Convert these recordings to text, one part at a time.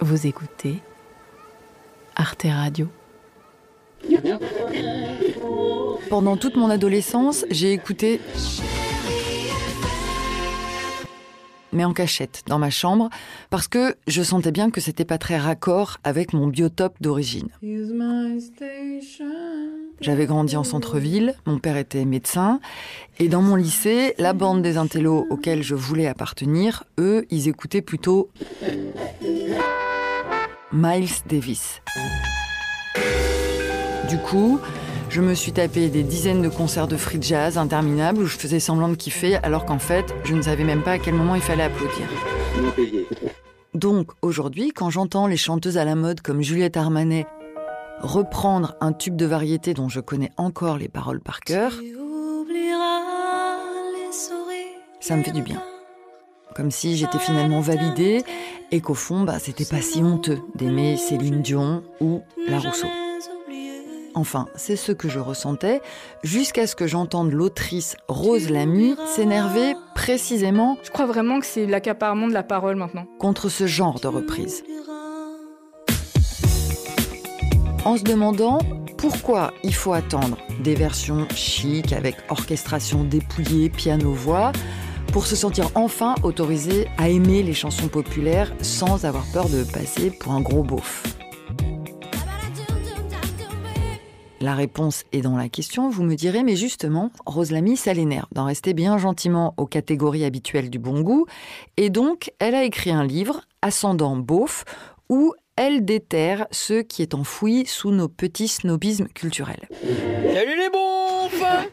Vous écoutez Arte Radio. Pendant toute mon adolescence, j'ai écouté, mais en cachette, dans ma chambre, parce que je sentais bien que c'était pas très raccord avec mon biotope d'origine. J'avais grandi en centre-ville, mon père était médecin, et dans mon lycée, la bande des intellos auxquels je voulais appartenir, eux, ils écoutaient plutôt Miles Davis. Du coup, je me suis tapé des dizaines de concerts de free jazz interminables où je faisais semblant de kiffer alors qu'en fait, je ne savais même pas à quel moment il fallait applaudir. Donc aujourd'hui, quand j'entends les chanteuses à la mode comme Juliette Armanet reprendre un tube de variété dont je connais encore les paroles par cœur, ça me fait du bien. Comme si j'étais finalement validée et qu'au fond, c'était pas si honteux d'aimer Céline Dion ou La Rousseau. Enfin, c'est ce que je ressentais, jusqu'à ce que j'entende l'autrice Rose Lamy s'énerver précisément... Je crois vraiment que c'est l'accaparement de la parole maintenant. ...contre ce genre de reprise. En se demandant pourquoi il faut attendre des versions chic avec orchestration dépouillée, piano-voix, pour se sentir enfin autorisé à aimer les chansons populaires sans avoir peur de passer pour un gros beauf. La réponse est dans la question, vous me direz, mais justement, Rose Lamy, ça l'énerve d'en rester bien gentiment aux catégories habituelles du bon goût, et donc elle a écrit un livre, Ascendant beauf, où elle déterre ce qui est enfoui sous nos petits snobismes culturels. Salut les beaufs!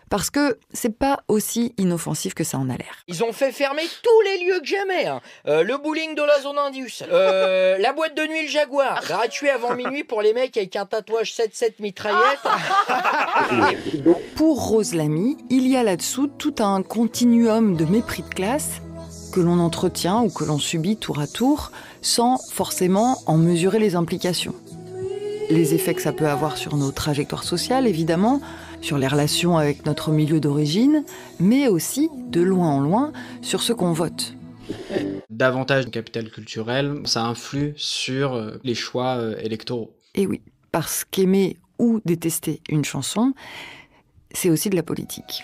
Parce que c'est pas aussi inoffensif que ça en a l'air. Ils ont fait fermer tous les lieux que j'aimais. Le bowling de la zone Indus, la boîte de nuit le Jaguar, gratuit avant minuit pour les mecs avec un tatouage 7-7 mitraillette. Pour Rose Lamy, il y a là-dessous tout un continuum de mépris de classe que l'on entretient ou que l'on subit tour à tour sans forcément en mesurer les implications. Les effets que ça peut avoir sur nos trajectoires sociales, évidemment, sur les relations avec notre milieu d'origine, mais aussi, de loin en loin, sur ce qu'on vote. Davantage de capital culturel, ça influe sur les choix électoraux. Et oui, parce qu'aimer ou détester une chanson, c'est aussi de la politique.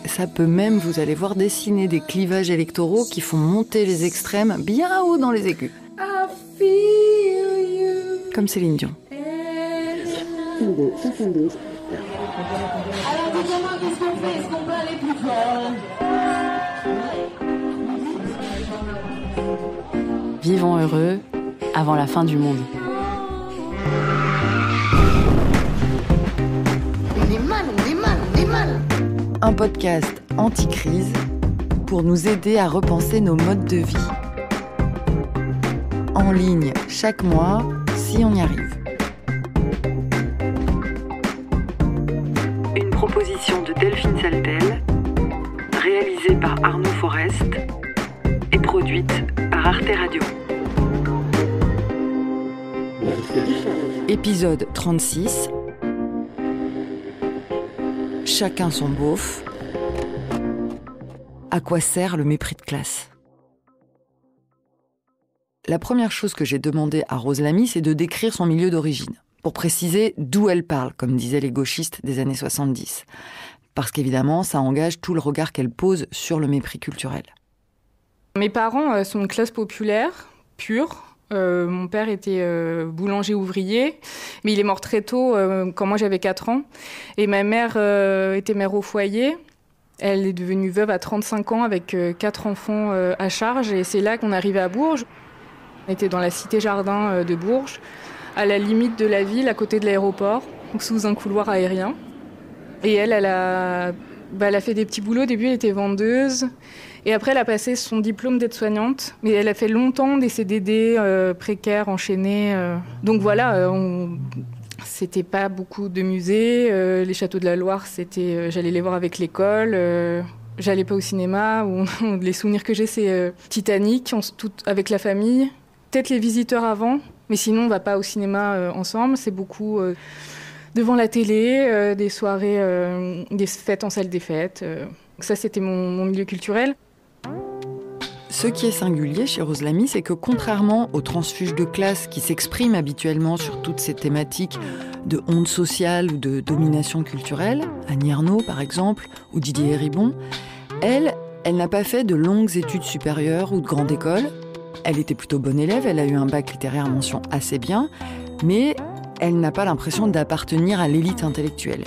Ça peut même, vous allez voir, dessiner des clivages électoraux qui font monter les extrêmes bien haut dans les aigus. Comme Céline Dion. Alors dites-moi qu'est-ce qu'on fait? Est-ce qu'on peut aller plus fort? Vivons heureux avant la fin du monde. On est mal. Un podcast anti-crise pour nous aider à repenser nos modes de vie. En ligne chaque mois, si on y arrive. Une proposition de Delphine Saltel, réalisée par Arnaud Forest et produite par Arte Radio. Épisode 36. Chacun son beauf. À quoi sert le mépris de classe? La première chose que j'ai demandé à Rose Lamy, c'est de décrire son milieu d'origine, pour préciser d'où elle parle, comme disaient les gauchistes des années 70. Parce qu'évidemment, ça engage tout le regard qu'elle pose sur le mépris culturel. Mes parents sont une classe populaire, pure. Mon père était boulanger ouvrier, mais il est mort très tôt, quand moi j'avais 4 ans. Et ma mère était mère au foyer. Elle est devenue veuve à 35 ans avec 4 enfants à charge. Et c'est là qu'on arrivait à Bourges. On était dans la cité jardin de Bourges, à la limite de la ville, à côté de l'aéroport, donc sous un couloir aérien. Et elle a fait des petits boulots. Au début, elle était vendeuse. Et après, elle a passé son diplôme d'aide-soignante. Mais elle a fait longtemps des CDD précaires, enchaînés. Donc voilà, c'était pas beaucoup de musées. Les châteaux de la Loire, j'allais les voir avec l'école. J'allais pas au cinéma. Les souvenirs que j'ai, c'est Titanic, avec la famille. Peut-être Les Visiteurs avant. Mais sinon, on va pas au cinéma ensemble. C'est beaucoup devant la télé, des soirées, des fêtes en salle des fêtes. Ça, c'était mon milieu culturel. Ce qui est singulier chez Rose Lamy, c'est que contrairement aux transfuges de classe qui s'expriment habituellement sur toutes ces thématiques de honte sociale ou de domination culturelle, Annie Ernaux par exemple, ou Didier Héribon, elle n'a pas fait de longues études supérieures ou de grande école. Elle était plutôt bonne élève, elle a eu un bac littéraire mention assez bien, mais elle n'a pas l'impression d'appartenir à l'élite intellectuelle.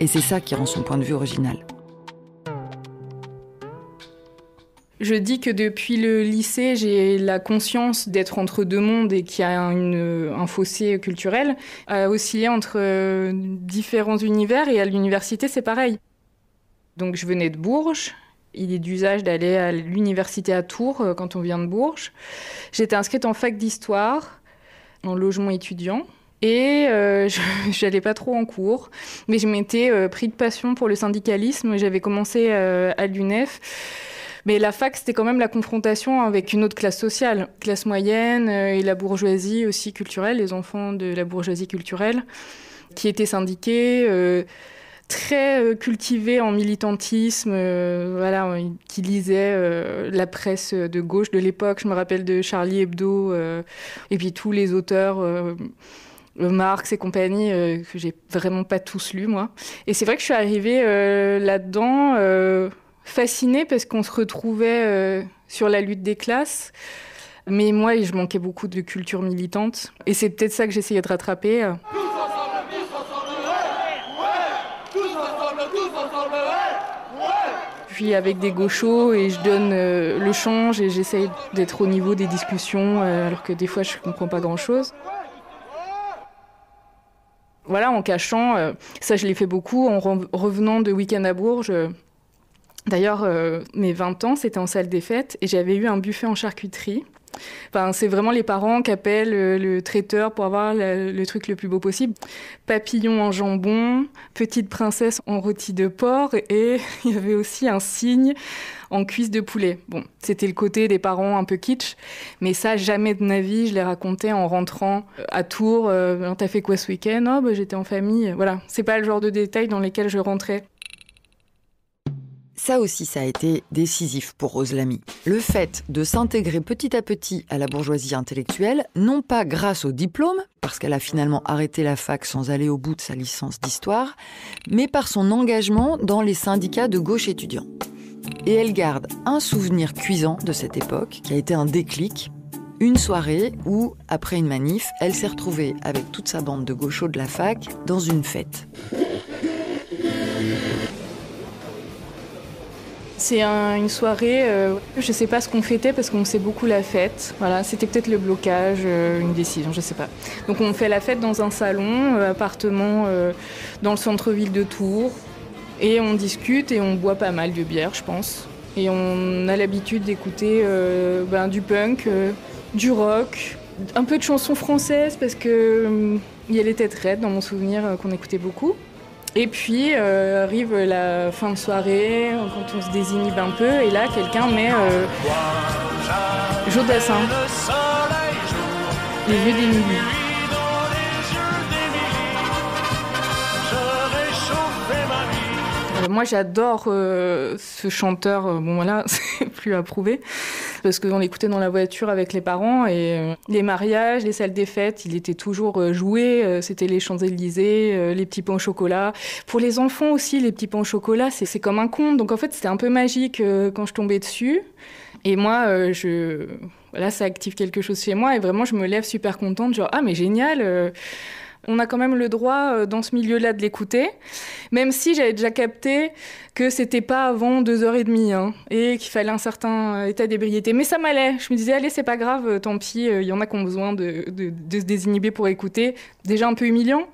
Et c'est ça qui rend son point de vue original. Je dis que depuis le lycée, j'ai la conscience d'être entre deux mondes et qu'il y a un fossé culturel, à osciller entre différents univers, et à l'université, c'est pareil. Donc je venais de Bourges. Il est d'usage d'aller à l'université à Tours quand on vient de Bourges. J'étais inscrite en fac d'histoire, en logement étudiant. Et je n'allais pas trop en cours, mais je m'étais pris de passion pour le syndicalisme. J'avais commencé à l'UNEF. Mais la fac, c'était quand même la confrontation avec une autre classe sociale, classe moyenne et la bourgeoisie aussi culturelle, les enfants de la bourgeoisie culturelle, qui étaient syndiqués, très cultivés en militantisme, qui lisaient la presse de gauche de l'époque. Je me rappelle de Charlie Hebdo, et puis tous les auteurs, Marx et compagnie, que j'ai vraiment pas tous lus, moi. Et c'est vrai que je suis arrivée là-dedans... fascinée parce qu'on se retrouvait sur la lutte des classes. Mais moi, je manquais beaucoup de culture militante. Et c'est peut-être ça que j'essayais de rattraper. Tous ensemble, Puis avec des gauchos, et je donne le change et j'essaye d'être au niveau des discussions, alors que des fois, je comprends pas grand-chose. Voilà, en cachant, ça je l'ai fait beaucoup, en revenant de week-end à Bourges. D'ailleurs, mes 20 ans, c'était en salle des fêtes et j'avais eu un buffet en charcuterie. Enfin, c'est vraiment les parents qui appellent le traiteur pour avoir le truc le plus beau possible. Papillon en jambon, petite princesse en rôti de porc, et il y avait aussi un cygne en cuisse de poulet. Bon, c'était le côté des parents un peu kitsch, mais ça, jamais de ma vie, je les racontais en rentrant à Tours. T'as fait quoi ce week-end ? Oh, bah, j'étais en famille. Voilà, c'est pas le genre de détails dans lesquels je rentrais. Ça aussi, ça a été décisif pour Rose Lamy. Le fait de s'intégrer petit à petit à la bourgeoisie intellectuelle, non pas grâce au diplôme, parce qu'elle a finalement arrêté la fac sans aller au bout de sa licence d'histoire, mais par son engagement dans les syndicats de gauche étudiants. Et elle garde un souvenir cuisant de cette époque, qui a été un déclic, une soirée où, après une manif, elle s'est retrouvée avec toute sa bande de gauchos de la fac dans une fête. C'est une soirée, je sais pas ce qu'on fêtait parce qu'on faisait beaucoup la fête. Voilà, c'était peut-être le blocage, une décision, je sais pas. Donc on fait la fête dans un salon, appartement dans le centre-ville de Tours. Et on discute et on boit pas mal de bière, je pense. Et on a l'habitude d'écouter du punk, du rock, un peu de chansons françaises parce que il y a les Têtes Raides dans mon souvenir qu'on écoutait beaucoup. Et puis arrive la fin de soirée, quand on se désinhibe un peu, et là quelqu'un met Jodassin, Les Vieux des Nuits. Moi j'adore ce chanteur, bon voilà, c'est plus approuvé, parce qu'on l'écoutait dans la voiture avec les parents, et les mariages, les salles des fêtes, il était toujours joué, c'était les Champs-Élysées, les petits pains au chocolat. Pour les enfants aussi, les petits pains au chocolat, c'est comme un conte, donc en fait c'était un peu magique quand je tombais dessus. Et moi, voilà, ça active quelque chose chez moi, et vraiment je me lève super contente, genre ah mais génial, on a quand même le droit, dans ce milieu-là, de l'écouter, même si j'avais déjà capté que c'était pas avant 2h30, et qu'il fallait un certain état d'ébriété. Mais ça m'allait. Je me disais, allez, c'est pas grave, tant pis, il y en a qui ont besoin de se désinhiber pour écouter. Déjà un peu humiliant,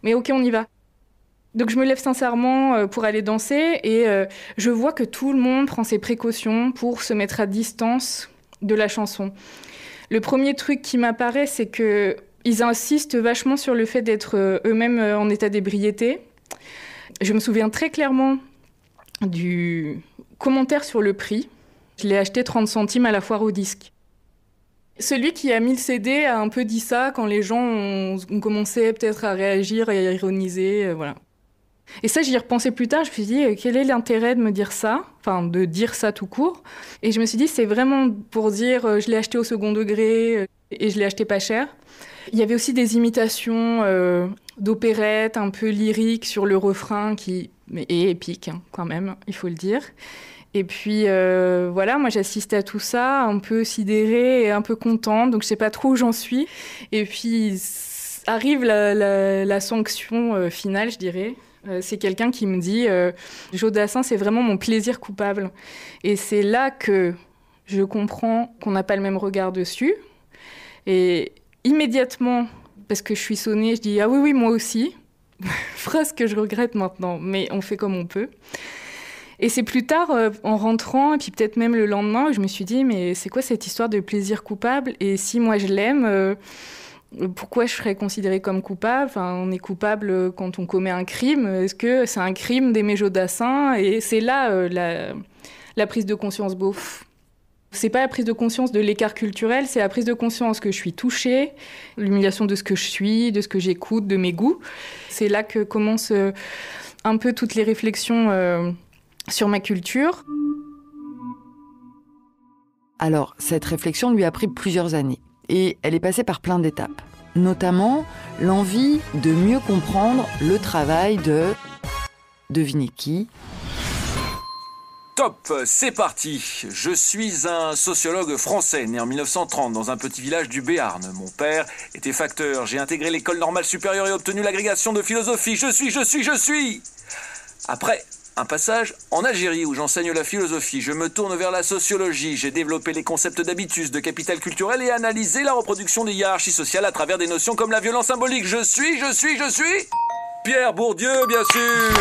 mais ok, on y va. Donc je me lève sincèrement pour aller danser, et je vois que tout le monde prend ses précautions pour se mettre à distance de la chanson. Le premier truc qui m'apparaît, c'est que ils insistent vachement sur le fait d'être eux-mêmes en état d'ébriété. Je me souviens très clairement du commentaire sur le prix. Je l'ai acheté 30 centimes à la foire au disque. Celui qui a mis le CD a un peu dit ça quand les gens ont commencé peut-être à réagir et à ironiser, voilà. Et ça, j'y ai repensé plus tard. Je me suis dit, quel est l'intérêt de me dire ça ? Enfin, de dire ça tout court. Et je me suis dit, c'est vraiment pour dire, je l'ai acheté au second degré et je l'ai acheté pas cher. Il y avait aussi des imitations d'opérettes un peu lyriques sur le refrain qui est épique, hein, quand même, il faut le dire. Et puis, voilà, moi, j'assistais à tout ça, un peu sidérée et un peu contente. Donc, je sais pas trop où j'en suis. Et puis, arrive la sanction finale, je dirais. C'est quelqu'un qui me dit Jodassin, c'est vraiment mon plaisir coupable. Et c'est là que je comprends qu'on n'a pas le même regard dessus. Et immédiatement, parce que je suis sonnée, je dis ah oui, moi aussi. Phrase que je regrette maintenant, mais on fait comme on peut. Et c'est plus tard, en rentrant, et puis peut-être même le lendemain, où je me suis dit mais c'est quoi cette histoire de plaisir coupable ? Et si moi je l'aime, pourquoi je serais considérée comme coupable ? Enfin, on est coupable quand on commet un crime. Est-ce que c'est un crime d'aimer Jodassin ? Et c'est là la prise de conscience beauf. C'est pas la prise de conscience de l'écart culturel, c'est la prise de conscience que je suis touchée, l'humiliation de ce que je suis, de ce que j'écoute, de mes goûts. C'est là que commencent un peu toutes les réflexions sur ma culture. Alors, cette réflexion lui a pris plusieurs années. Et elle est passée par plein d'étapes. Notamment l'envie de mieux comprendre le travail de... Devinez qui ? Top, c'est parti. Je suis un sociologue français, né en 1930 dans un petit village du Béarn. Mon père était facteur. J'ai intégré l'école normale supérieure et obtenu l'agrégation de philosophie. Je suis. Après un passage en Algérie où j'enseigne la philosophie, je me tourne vers la sociologie. J'ai développé les concepts d'habitus, de capital culturel et analysé la reproduction des hiérarchies sociales à travers des notions comme la violence symbolique. Je suis. Pierre Bourdieu, bien sûr.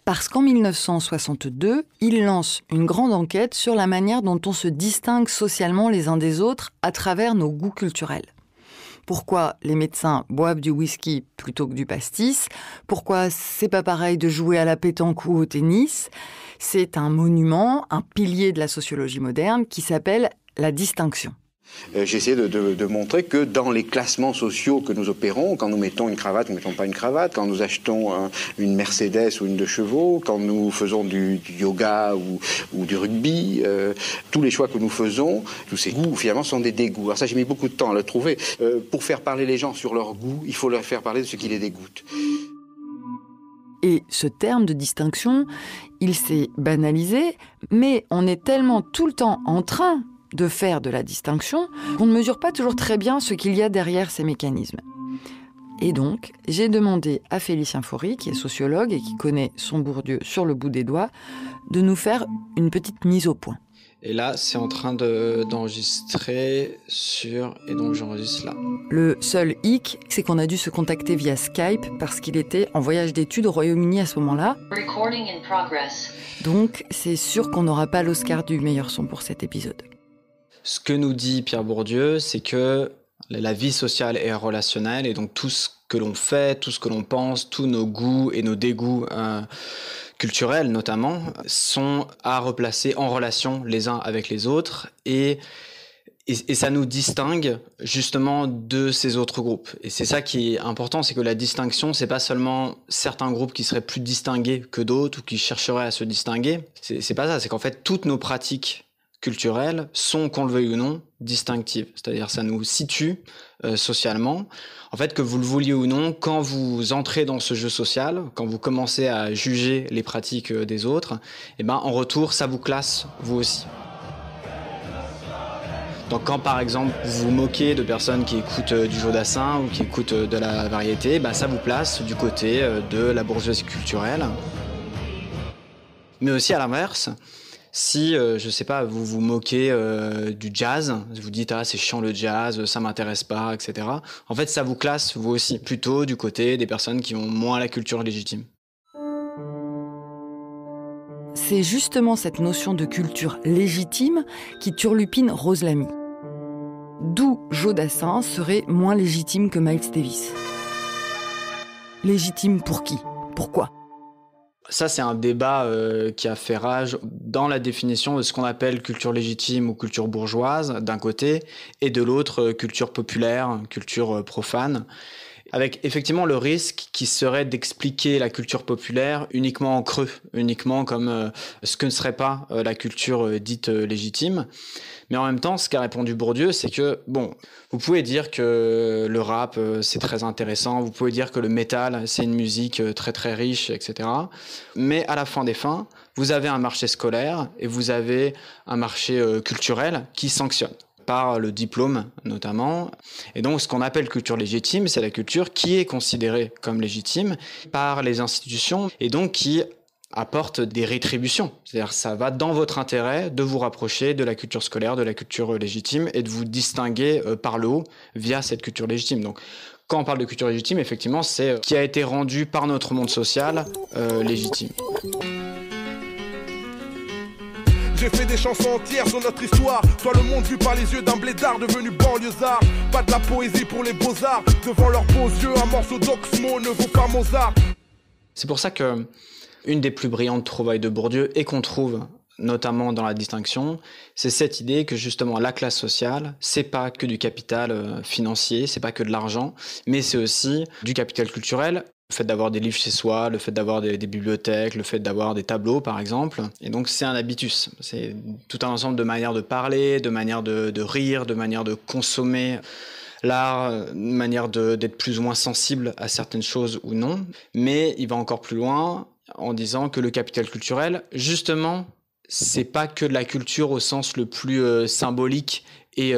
Parce qu'en 1962, il lance une grande enquête sur la manière dont on se distingue socialement les uns des autres à travers nos goûts culturels. Pourquoi les médecins boivent du whisky plutôt que du pastis ? Pourquoi c'est pas pareil de jouer à la pétanque ou au tennis ? C'est un monument, un pilier de la sociologie moderne qui s'appelle la distinction. J'ai essayé de montrer que dans les classements sociaux que nous opérons, quand nous mettons une cravate ou ne mettons pas une cravate, quand nous achetons une Mercedes ou une de chevaux, quand nous faisons du yoga ou du rugby, tous les choix que nous faisons, tous ces goûts finalement sont des dégoûts. Alors ça, j'ai mis beaucoup de temps à le trouver. Pour faire parler les gens sur leurs goûts, il faut leur faire parler de ce qui les dégoûte. Et ce terme de distinction, il s'est banalisé, mais on est tellement tout le temps en train de faire de la distinction qu'on ne mesure pas toujours très bien ce qu'il y a derrière ces mécanismes. Et donc, j'ai demandé à Félicien Faury, qui est sociologue et qui connaît son Bourdieu sur le bout des doigts, de nous faire une petite mise au point. Et là, c'est en train d'enregistrer sur... Et donc, j'enregistre là. Le seul hic, c'est qu'on a dû se contacter via Skype parce qu'il était en voyage d'études au Royaume-Uni à ce moment-là. Recording in progress. Donc, c'est sûr qu'on n'aura pas l'Oscar du meilleur son pour cet épisode. Ce que nous dit Pierre Bourdieu, c'est que la vie sociale est relationnelle et donc tout ce que l'on fait, tout ce que l'on pense, tous nos goûts et nos dégoûts culturels notamment, sont à replacer en relation les uns avec les autres et ça nous distingue justement de ces autres groupes. Et c'est ça qui est important, c'est que la distinction, c'est pas seulement certains groupes qui seraient plus distingués que d'autres ou qui chercheraient à se distinguer. C'est pas ça, c'est qu'en fait toutes nos pratiques culturelles sont, qu'on le veuille ou non, distinctives. C'est-à-dire ça nous situe socialement. En fait, que vous le vouliez ou non, quand vous entrez dans ce jeu social, quand vous commencez à juger les pratiques des autres, eh ben, en retour, ça vous classe vous aussi. Donc quand par exemple vous vous moquez de personnes qui écoutent du Jodassin ou qui écoutent de la variété, ben, ça vous place du côté de la bourgeoisie culturelle. Mais aussi à l'inverse, si, je sais pas, vous vous moquez du jazz, vous dites « Ah, c'est chiant le jazz, ça m'intéresse pas, etc. » En fait, ça vous classe, vous aussi, plutôt du côté des personnes qui ont moins la culture légitime. C'est justement cette notion de culture légitime qui turlupine Rose Lamy. D'où Jodassin serait moins légitime que Miles Davis. Légitime pour qui ? Pourquoi ? Ça, c'est un débat qui a fait rage dans la définition de ce qu'on appelle culture légitime ou culture bourgeoise, d'un côté, et de l'autre, culture populaire, culture profane. avec effectivement le risque qui serait d'expliquer la culture populaire uniquement en creux, uniquement comme ce que ne serait pas la culture dite légitime. Mais en même temps, ce qu'a répondu Bourdieu, c'est que, bon, vous pouvez dire que le rap, c'est très intéressant, vous pouvez dire que le métal, c'est une musique très très riche, etc. Mais à la fin des fins, vous avez un marché scolaire et vous avez un marché culturel qui sanctionne par le diplôme notamment. Et donc ce qu'on appelle culture légitime, c'est la culture qui est considérée comme légitime par les institutions et donc qui apporte des rétributions. C'est-à-dire ça va dans votre intérêt de vous rapprocher de la culture scolaire, de la culture légitime et de vous distinguer par le haut via cette culture légitime. Donc quand on parle de culture légitime, effectivement, c'est qui a été rendu par notre monde social légitime. J'ai fait des chansons entières sur notre histoire. Toi le monde vu par les yeux d'un blédard devenu banlieusard. Pas de la poésie pour les beaux-arts. Devant leurs beaux yeux, un morceau d'Oxmo ne vaut pas Mozart. C'est pour ça que une des plus brillantes trouvailles de Bourdieu, et qu'on trouve notamment dans la distinction, c'est cette idée que justement la classe sociale, c'est pas que du capital financier, c'est pas que de l'argent, mais c'est aussi du capital culturel. Le fait d'avoir des livres chez soi, le fait d'avoir des bibliothèques, le fait d'avoir des tableaux par exemple. Et donc c'est un habitus, c'est tout un ensemble de manières de parler, de manières de rire, de manières de consommer l'art, une manière d'être plus ou moins sensible à certaines choses ou non. Mais il va encore plus loin en disant que le capital culturel, justement, c'est pas que de la culture au sens le plus symbolique et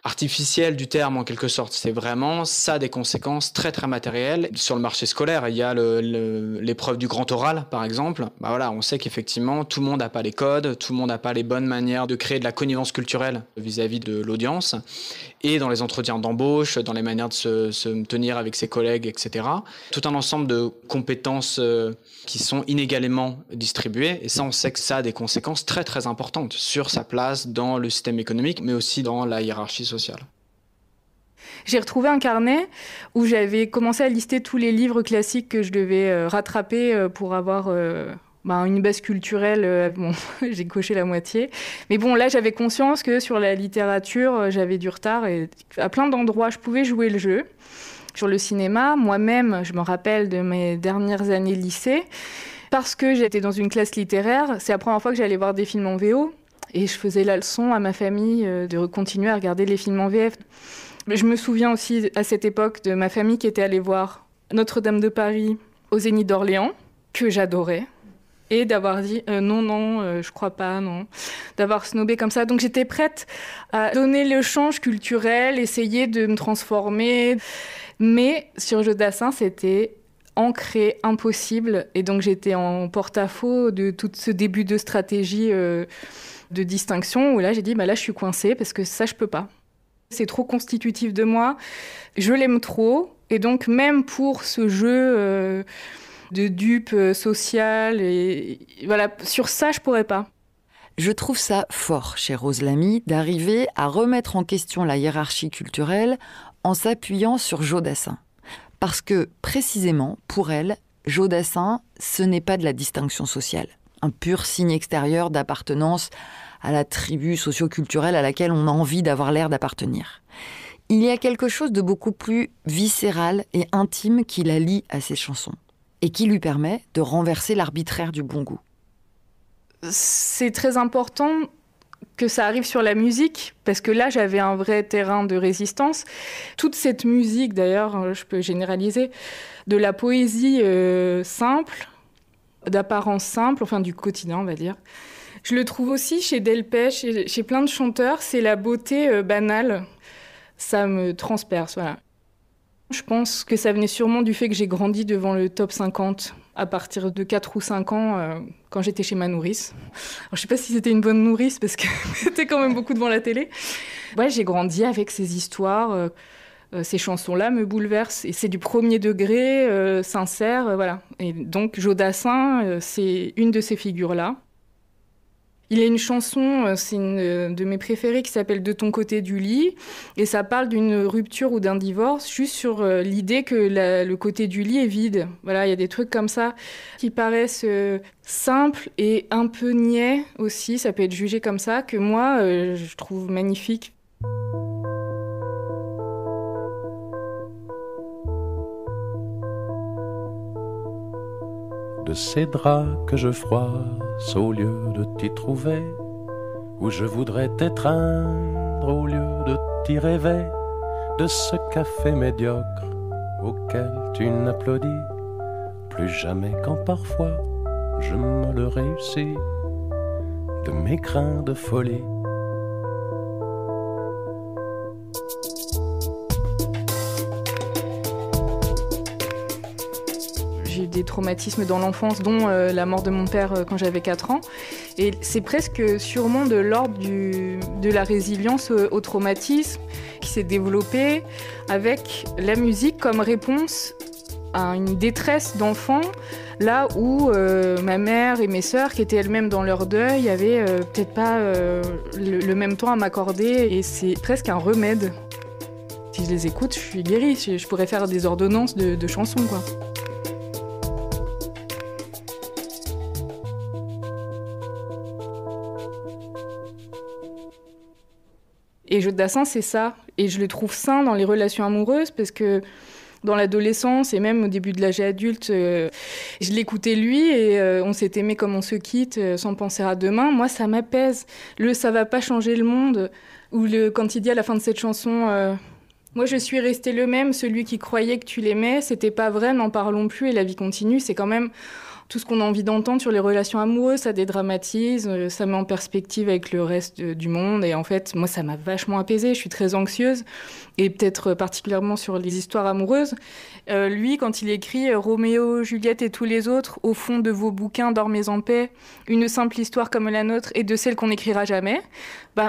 artificiel du terme en quelque sorte. C'est vraiment ça a des conséquences très très matérielles. Sur le marché scolaire, il y a l'épreuve du grand oral par exemple. Bah voilà, on sait qu'effectivement tout le monde n'a pas les codes, tout le monde n'a pas les bonnes manières de créer de la connivence culturelle vis-à-vis de l'audience. Et dans les entretiens d'embauche, dans les manières de se tenir avec ses collègues, etc. Tout un ensemble de compétences qui sont inégalement distribuées. Et ça, on sait que ça a des conséquences très très importantes sur sa place dans le système économique, mais aussi dans la hiérarchie sociale. J'ai retrouvé un carnet où j'avais commencé à lister tous les livres classiques que je devais rattraper pour avoir une base culturelle. Bon, j'ai coché la moitié. Mais bon, là, j'avais conscience que sur la littérature, j'avais du retard. Et à plein d'endroits, je pouvais jouer le jeu. Sur le cinéma, moi-même, je me rappelle de mes dernières années lycée. Parce que j'étais dans une classe littéraire, c'est la première fois que j'allais voir des films en VO. Et je faisais la leçon à ma famille de continuer à regarder les films en VF. Je me souviens aussi à cette époque de ma famille qui était allée voir Notre-Dame de Paris au Zénith d'Orléans, que j'adorais. Et d'avoir dit non, je crois pas, non. D'avoir snobé comme ça. Donc j'étais prête à donner le change culturel, essayer de me transformer. Mais sur Jodassin, c'était ancré, impossible. Et donc j'étais en porte-à-faux de tout ce début de stratégie de distinction où là j'ai dit là je suis coincée parce que ça je peux pas. C'est trop constitutif de moi, je l'aime trop et donc même pour ce jeu de dupe sociale et voilà, sur ça je pourrais pas. Je trouve ça fort chez Rose Lamy d'arriver à remettre en question la hiérarchie culturelle en s'appuyant sur Jodassin. Parce que précisément pour elle, Jodassin, ce n'est pas de la distinction sociale. Un pur signe extérieur d'appartenance à la tribu socio-culturelle à laquelle on a envie d'avoir l'air d'appartenir. Il y a quelque chose de beaucoup plus viscéral et intime qui la lie à ses chansons et qui lui permet de renverser l'arbitraire du bon goût. C'est très important que ça arrive sur la musique, parce que là, j'avais un vrai terrain de résistance. Toute cette musique, d'ailleurs, je peux généraliser, de la poésie simple, d'apparence simple, enfin du quotidien, on va dire. Je le trouve aussi chez Delpech, chez plein de chanteurs, c'est la beauté banale. Ça me transperce, voilà. Je pense que ça venait sûrement du fait que j'ai grandi devant le top 50 à partir de 4 ou 5 ans, quand j'étais chez ma nourrice. Alors, je ne sais pas si c'était une bonne nourrice, parce que j'étais quand même beaucoup devant la télé. Ouais, j'ai grandi avec ces histoires. Ces chansons-là me bouleversent. Et c'est du premier degré, sincère, voilà. Et donc, Jodassin, c'est une de ces figures-là. Il y a une chanson, c'est une de mes préférées, qui s'appelle « De ton côté du lit ». Et ça parle d'une rupture ou d'un divorce, juste sur l'idée que le côté du lit est vide. Voilà, il y a des trucs comme ça qui paraissent simples et un peu niais aussi, ça peut être jugé comme ça, que moi, je trouve magnifique. de ces draps que je froisse au lieu de t'y trouver, où je voudrais t'étreindre au lieu de t'y rêver, de ce café médiocre auquel tu n'applaudis plus jamais quand parfois je me le réussis, de mes grains de folie. J'ai eu des traumatismes dans l'enfance, dont la mort de mon père quand j'avais 4 ans. Et c'est presque sûrement de l'ordre de la résilience au traumatisme qui s'est développée avec la musique comme réponse à une détresse d'enfant, là où ma mère et mes sœurs, qui étaient elles-mêmes dans leur deuil, avaient peut-être pas le même temps à m'accorder. Et c'est presque un remède. Si je les écoute, je suis guérie. Je pourrais faire des ordonnances de chansons, quoi. Et Jodassin, c'est ça. Et je le trouve sain dans les relations amoureuses parce que dans l'adolescence et même au début de l'âge adulte, je l'écoutais lui et on s'est aimé comme on se quitte sans penser à demain. Moi, ça m'apaise. Ça va pas changer le monde. Ou quand il dit à la fin de cette chanson, moi je suis resté le même, celui qui croyait que tu l'aimais, c'était pas vrai, n'en parlons plus et la vie continue. C'est quand même tout ce qu'on a envie d'entendre sur les relations amoureuses, ça dédramatise, ça met en perspective avec le reste du monde. Et en fait, moi, ça m'a vachement apaisée. Je suis très anxieuse, et peut-être particulièrement sur les histoires amoureuses. Lui, quand il écrit « Roméo, Juliette et tous les autres, au fond de vos bouquins, dormez en paix, une simple histoire comme la nôtre et de celle qu'on n'écrira jamais »,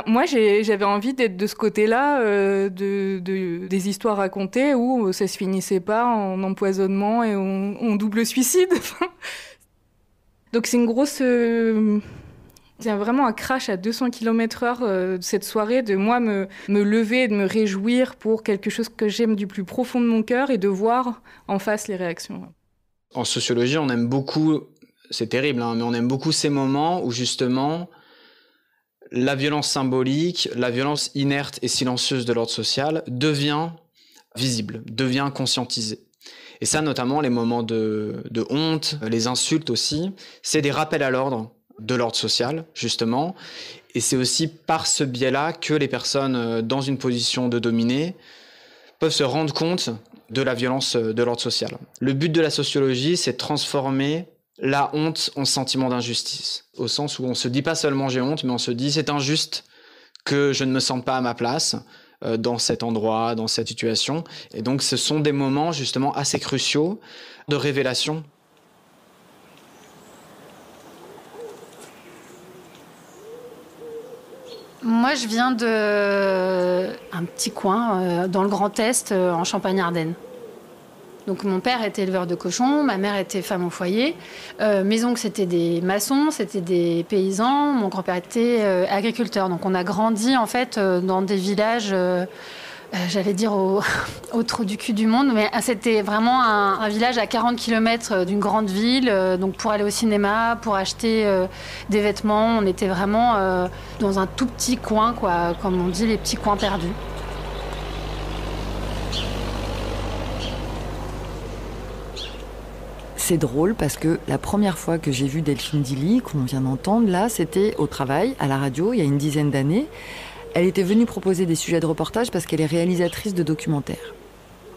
moi, j'avais envie d'être de ce côté-là, des histoires racontées où ça se finissait pas en empoisonnement et en double suicide. Donc c'est une grosse... Il y a vraiment un crash à 200 km/h cette soirée, de moi me lever et de me réjouir pour quelque chose que j'aime du plus profond de mon cœur et de voir en face les réactions. En sociologie, on aime beaucoup, c'est terrible, mais on aime beaucoup ces moments où justement la violence symbolique, la violence inerte et silencieuse de l'ordre social devient visible, devient conscientisée. Et ça, notamment, les moments de honte, les insultes aussi, c'est des rappels à l'ordre de l'ordre social, justement. Et c'est aussi par ce biais-là que les personnes dans une position de dominé peuvent se rendre compte de la violence de l'ordre social. Le but de la sociologie, c'est de transformer la honte en sentiment d'injustice. Au sens où on se dit pas seulement j'ai honte, mais on se dit c'est injuste que je ne me sente pas à ma place dans cet endroit, dans cette situation. Et donc ce sont des moments justement assez cruciaux de révélation. Moi, je viens d'un petit coin dans le Grand Est, en Champagne-Ardenne. Donc mon père était éleveur de cochons, ma mère était femme au foyer. Mes oncles, c'était des maçons, c'était des paysans. Mon grand-père était agriculteur. Donc on a grandi en fait dans des villages, j'allais dire au trou du cul du monde. Mais c'était vraiment un village à 40 km d'une grande ville. Donc pour aller au cinéma, pour acheter des vêtements, on était vraiment dans un tout petit coin, quoi, comme on dit, les petits coins perdus. C'est drôle parce que la première fois que j'ai vu Delphine Dilly, qu'on vient d'entendre là, c'était au travail, à la radio, il y a une dizaine d'années. Elle était venue proposer des sujets de reportage parce qu'elle est réalisatrice de documentaires.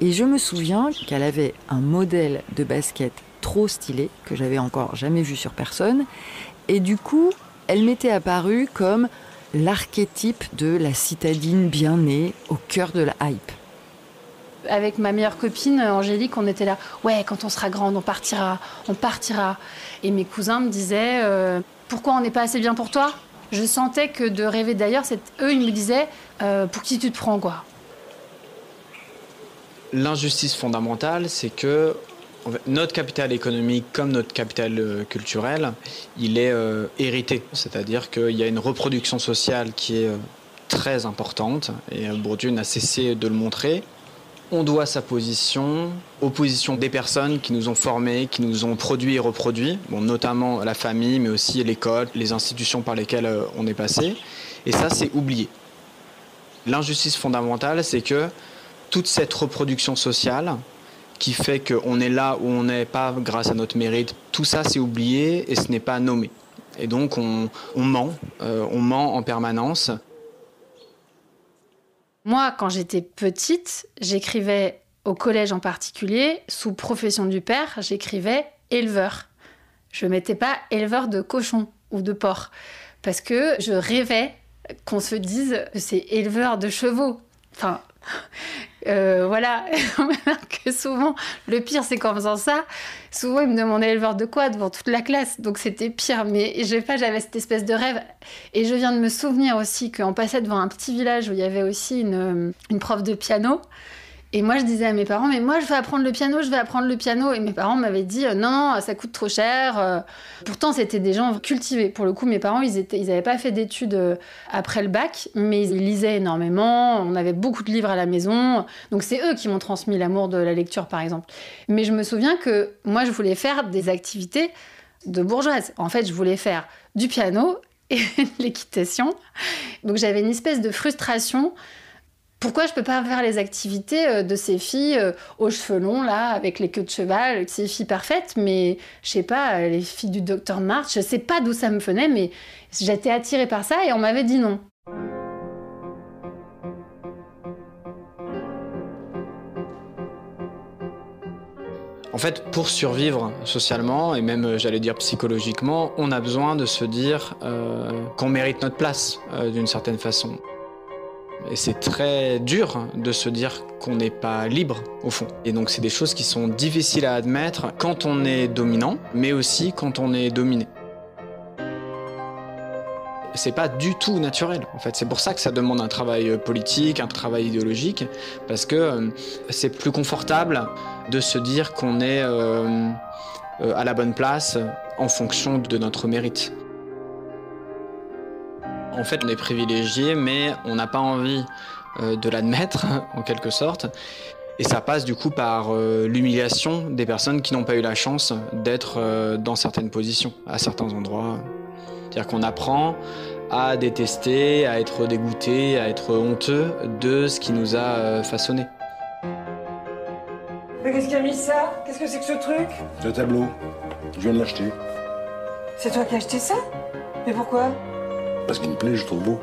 Et je me souviens qu'elle avait un modèle de basket trop stylé, que j'avais encore jamais vu sur personne. Et du coup, elle m'était apparue comme l'archétype de la citadine bien née, au cœur de la hype. Avec ma meilleure copine, Angélique, on était là. Ouais, quand on sera grande, on partira, on partira. Et mes cousins me disaient, pourquoi on n'est pas assez bien pour toi ? Je sentais que de rêver d'ailleurs, eux, ils me disaient, pour qui tu te prends, quoi ? L'injustice fondamentale, c'est que notre capital économique, comme notre capital culturel, il est hérité. C'est-à-dire qu'il y a une reproduction sociale qui est très importante, et Bourdieu n'a cessé de le montrer. On doit sa position aux positions des personnes qui nous ont formés, qui nous ont produits et reproduits, notamment la famille, mais aussi l'école, les institutions par lesquelles on est passé. Et ça, c'est oublié. L'injustice fondamentale, c'est que toute cette reproduction sociale qui fait qu'on est là où on n'est pas grâce à notre mérite, tout ça c'est oublié et ce n'est pas nommé. Et donc on ment en permanence. Moi, quand j'étais petite, j'écrivais au collège en particulier, sous profession du père, j'écrivais éleveur. Je ne mettais pas éleveur de cochons ou de porcs, parce que je rêvais qu'on se dise que c'est éleveur de chevaux. Enfin, voilà. Que souvent, le pire, c'est qu'en faisant ça, souvent, ils me demandaient éleveur de quoi devant toute la classe. Donc, c'était pire. Mais je sais pas, j'avais cette espèce de rêve. Et je viens de me souvenir aussi qu'on passait devant un petit village où il y avait aussi une prof de piano. Et moi, je disais à mes parents, mais moi, je vais apprendre le piano. Et mes parents m'avaient dit, non, ça coûte trop cher. Pourtant, c'était des gens cultivés. Pour le coup, mes parents, ils n'avaient pas fait d'études après le bac, mais ils lisaient énormément. On avait beaucoup de livres à la maison. Donc, c'est eux qui m'ont transmis l'amour de la lecture, par exemple. Mais je me souviens que moi, je voulais faire des activités de bourgeoise. En fait, je voulais faire du piano et de l'équitation. Donc, j'avais une espèce de frustration. Pourquoi je peux pas faire les activités de ces filles aux cheveux longs, là, avec les queues de cheval, ces filles parfaites, mais je sais pas, les filles du Dr March, je sais pas d'où ça me venait, mais j'étais attirée par ça et on m'avait dit non. En fait, pour survivre socialement et même, j'allais dire, psychologiquement, on a besoin de se dire qu'on mérite notre place d'une certaine façon. Et c'est très dur de se dire qu'on n'est pas libre, au fond. Et donc, c'est des choses qui sont difficiles à admettre quand on est dominant, mais aussi quand on est dominé. C'est pas du tout naturel, en fait. C'est pour ça que ça demande un travail politique, un travail idéologique, parce que c'est plus confortable de se dire qu'on est à la bonne place en fonction de notre mérite. En fait, on est privilégié, mais on n'a pas envie de l'admettre, en quelque sorte. Et ça passe du coup par l'humiliation des personnes qui n'ont pas eu la chance d'être dans certaines positions, à certains endroits. C'est-à-dire qu'on apprend à détester, à être dégoûté, à être honteux de ce qui nous a façonné. Mais qu'est-ce qui a mis ça? Qu'est-ce que c'est que ce truc? Le tableau. Je viens de l'acheter. C'est toi qui as acheté ça? Mais pourquoi? Parce qu'il me plaît, je trouve beau.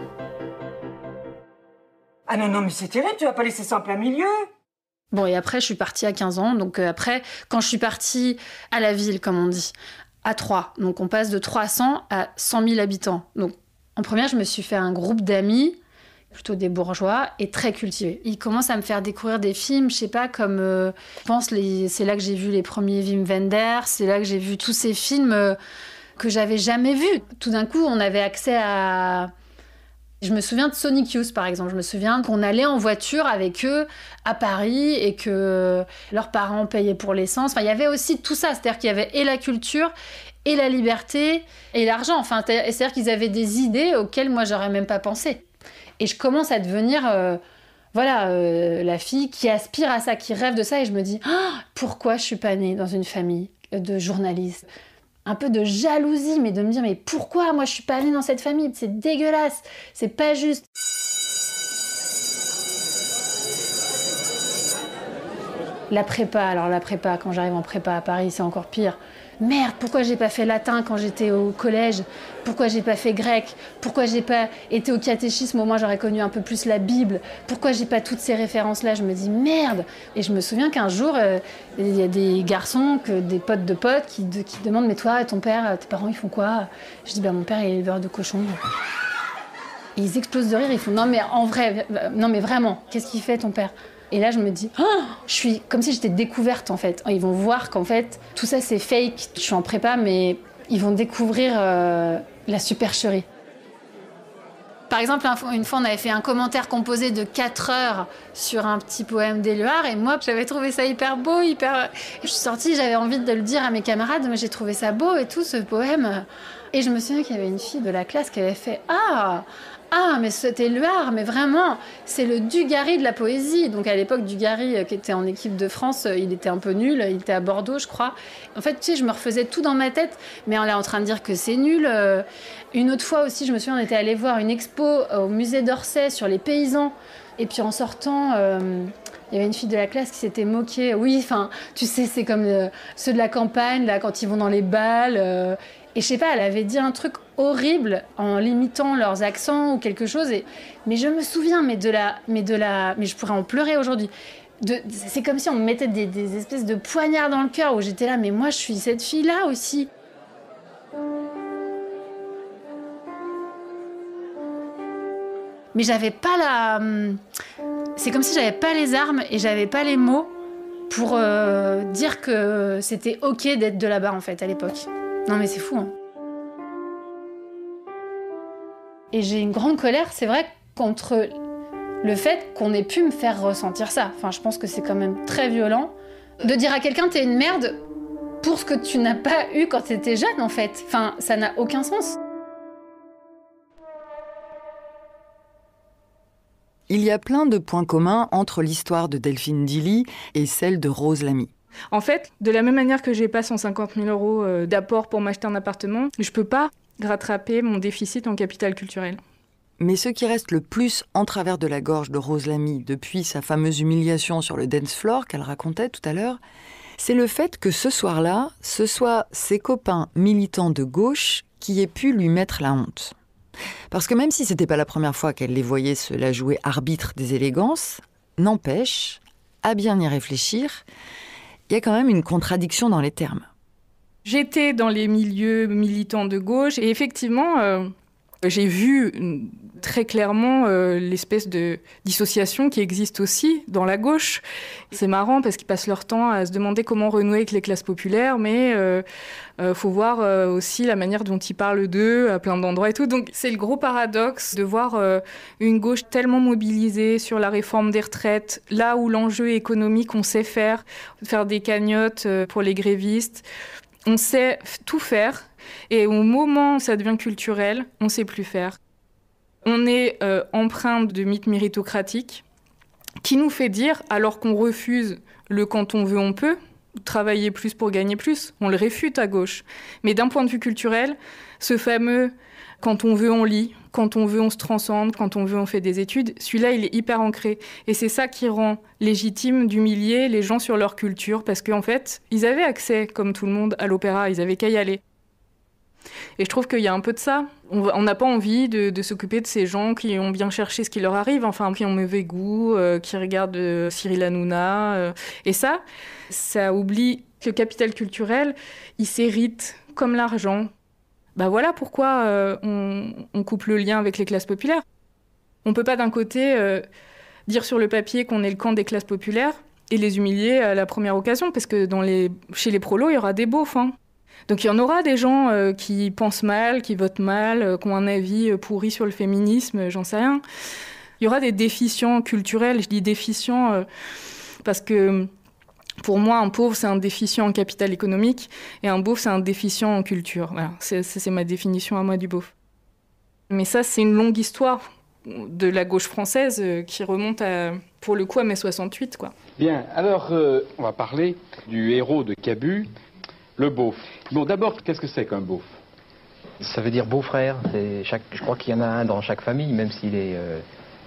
Ah non, mais c'est terrible, tu vas pas laisser ça en plein milieu. Bon, et après, je suis partie à 15 ans. Donc après, quand je suis partie à la ville, comme on dit, à Troyes. Donc on passe de 300 à 100 000 habitants. Donc en première, je me suis fait un groupe d'amis, plutôt des bourgeois, et très cultivés. Ils commencent à me faire découvrir des films, je sais pas, comme... je pense, c'est là que j'ai vu les premiers Wim Wenders, c'est là que j'ai vu tous ces films... que j'avais jamais vu. Tout d'un coup, on avait accès à... Je me souviens de Sonic Youth, par exemple. Je me souviens qu'on allait en voiture avec eux à Paris et que leurs parents payaient pour l'essence. Enfin, il y avait aussi tout ça. C'est-à-dire qu'il y avait et la culture, et la liberté, et l'argent. Enfin, c'est-à-dire qu'ils avaient des idées auxquelles moi, j'aurais même pas pensé. Et je commence à devenir... la fille qui aspire à ça, qui rêve de ça. Et je me dis, pourquoi je suis pas née dans une famille de journalistes ? Un peu de jalousie, mais de me dire, mais pourquoi moi je suis pas née dans cette famille? C'est dégueulasse, c'est pas juste. La prépa, quand j'arrive en prépa à Paris, c'est encore pire. Merde, pourquoi j'ai pas fait latin quand j'étais au collège? Pourquoi j'ai pas fait grec? Pourquoi j'ai pas été au catéchisme? Au moins j'aurais connu un peu plus la Bible. Pourquoi j'ai pas toutes ces références-là? Je me dis merde. Et je me souviens qu'un jour, il y a des garçons, des potes de potes, qui demandent, mais toi, ton père, tes parents, ils font quoi? Je dis, mon père, il est éleveur de cochons. Et ils explosent de rire, ils font, non mais en vrai, non mais vraiment, qu'est-ce qu'il fait ton père? Et là, je me dis, je suis comme si j'étais découverte, en fait. Ils vont voir qu'en fait, tout ça, c'est fake. Je suis en prépa, mais ils vont découvrir la supercherie. Par exemple, une fois, on avait fait un commentaire composé de 4 heures sur un petit poème d'Éluard. Et moi, j'avais trouvé ça hyper beau, hyper... Je suis sortie, j'avais envie de le dire à mes camarades, mais j'ai trouvé ça beau et tout, ce poème. Et je me souviens qu'il y avait une fille de la classe qui avait fait « Ah, mais c'était Éluard, mais vraiment, c'est le Dugarry de la poésie. » Donc à l'époque, Dugarry, qui était en équipe de France, il était un peu nul, il était à Bordeaux, je crois. En fait, tu sais, je me refaisais tout dans ma tête, mais on est en train de dire que c'est nul. Une autre fois aussi, je me souviens, on était allé voir une expo au musée d'Orsay sur les paysans. Et puis en sortant, Il y avait une fille de la classe qui s'était moquée. Oui, enfin, tu sais, c'est comme ceux de la campagne, là, quand ils vont dans les balles. Et je sais pas, elle avait dit un truc horrible en limitant leurs accents ou quelque chose. Mais je me souviens, mais je pourrais en pleurer aujourd'hui. C'est comme si on me mettait des espèces de poignards dans le cœur où j'étais là, mais moi, je suis cette fille-là aussi. Mais j'avais pas c'est comme si j'avais pas les armes et j'avais pas les mots pour dire que c'était ok d'être de là-bas, en fait, à l'époque. Non, mais c'est fou, hein. Et j'ai une grande colère, c'est vrai, contre le fait qu'on ait pu me faire ressentir ça. Enfin, je pense que c'est quand même très violent de dire à quelqu'un t'es une merde pour ce que tu n'as pas eu quand t'étais jeune, en fait. Enfin, ça n'a aucun sens. Il y a plein de points communs entre l'histoire de Delphine Dilly et celle de Rose Lamy. En fait, de la même manière que j'ai pas 150 000 € d'apport pour m'acheter un appartement, je peux pas rattraper mon déficit en capital culturel. Mais ce qui reste le plus en travers de la gorge de Rose Lamy depuis sa fameuse humiliation sur le dance floor qu'elle racontait tout à l'heure, c'est le fait que ce soir-là, ce soit ses copains militants de gauche qui aient pu lui mettre la honte. Parce que même si c'était pas la première fois qu'elle les voyait se la jouer arbitre des élégances, n'empêche, à bien y réfléchir, il y a quand même une contradiction dans les termes. J'étais dans les milieux militants de gauche et effectivement, j'ai vu très clairement l'espèce de dissociation qui existe aussi dans la gauche. C'est marrant parce qu'ils passent leur temps à se demander comment renouer avec les classes populaires, mais faut voir aussi la manière dont ils parlent d'eux à plein d'endroits et tout. Donc c'est le gros paradoxe de voir une gauche tellement mobilisée sur la réforme des retraites, là où l'enjeu économique, on sait faire des cagnottes pour les grévistes. On sait tout faire et au moment où ça devient culturel, on ne sait plus faire. On est empreinte de mythes méritocratiques qui nous fait dire, alors qu'on refuse le « quand on veut, on peut », travailler plus pour gagner plus, on le réfute à gauche. Mais d'un point de vue culturel, ce fameux « quand on veut, on lit », quand on veut, on se transcende, quand on veut, on fait des études, celui-là, il est hyper ancré. Et c'est ça qui rend légitime d'humilier les gens sur leur culture, parce qu'en fait, ils avaient accès, comme tout le monde, à l'opéra, ils avaient qu'à y aller. Et je trouve qu'il y a un peu de ça. On n'a pas envie de s'occuper de ces gens qui ont bien cherché ce qui leur arrive, enfin, qui ont mauvais goût, qui regardent Cyril Hanouna. Et ça oublie que le capital culturel, il s'hérite comme l'argent. Bah voilà pourquoi on coupe le lien avec les classes populaires. On ne peut pas d'un côté dire sur le papier qu'on est le camp des classes populaires et les humilier à la première occasion, parce que chez les prolos, il y aura des beaufs, hein. Donc il y en aura des gens qui pensent mal, qui votent mal, qui ont un avis pourri sur le féminisme, j'en sais rien. Il y aura des déficients culturels, je dis déficients parce que pour moi, un pauvre, c'est un déficient en capital économique et un beauf, c'est un déficient en culture. Voilà, c'est ma définition à moi du beauf. Mais ça, c'est une longue histoire de la gauche française qui remonte pour le coup à mai 68, quoi. Bien, alors on va parler du héros de Cabu, le beauf. Bon, d'abord, qu'est-ce que c'est qu'un beauf? Ça veut dire beau-frère. Je crois qu'il y en a un dans chaque famille, même s'il est